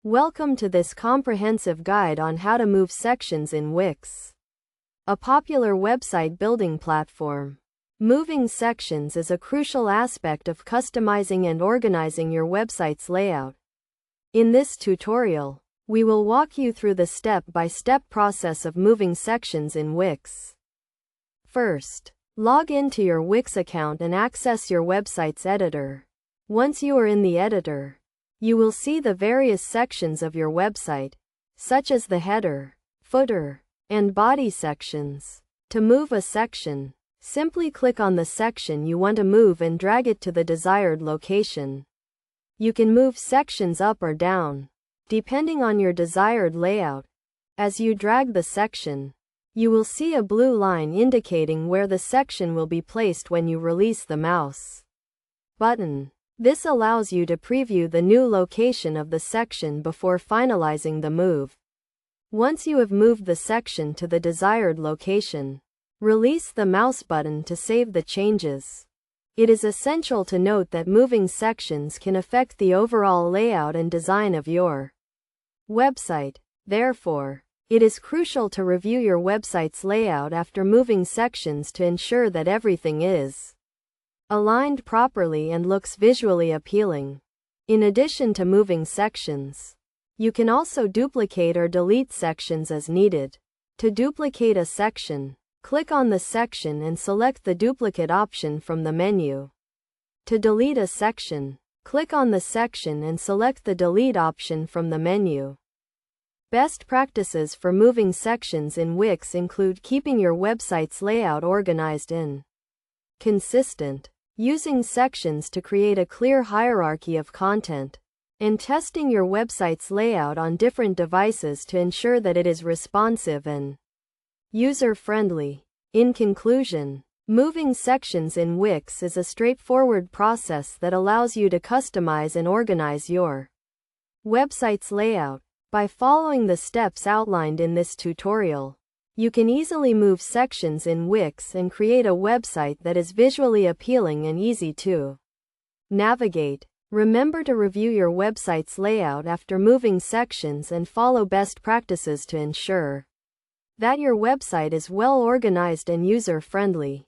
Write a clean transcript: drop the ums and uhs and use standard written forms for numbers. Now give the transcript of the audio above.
Welcome to this comprehensive guide on how to move sections in Wix, a popular website building platform. Moving sections is a crucial aspect of customizing and organizing your website's layout. In this tutorial, we will walk you through the step-by-step process of moving sections in Wix. First, log into your Wix account and access your website's editor. Once you are in the editor, you will see the various sections of your website, such as the header, footer, and body sections. To move a section, simply click on the section you want to move and drag it to the desired location. You can move sections up or down, depending on your desired layout. As you drag the section, you will see a blue line indicating where the section will be placed when you release the mouse button. This allows you to preview the new location of the section before finalizing the move. Once you have moved the section to the desired location, release the mouse button to save the changes. It is essential to note that moving sections can affect the overall layout and design of your website. Therefore, it is crucial to review your website's layout after moving sections to ensure that everything is aligned properly and looks visually appealing. In addition to moving sections, you can also duplicate or delete sections as needed. To duplicate a section, click on the section and select the duplicate option from the menu. To delete a section, click on the section and select the delete option from the menu. Best practices for moving sections in Wix include keeping your website's layout organized and consistent, using sections to create a clear hierarchy of content, and testing your website's layout on different devices to ensure that it is responsive and user-friendly. In conclusion, moving sections in Wix is a straightforward process that allows you to customize and organize your website's layout. By following the steps outlined in this tutorial, you can easily move sections in Wix and create a website that is visually appealing and easy to navigate. Remember to review your website's layout after moving sections and follow best practices to ensure that your website is well organized and user-friendly.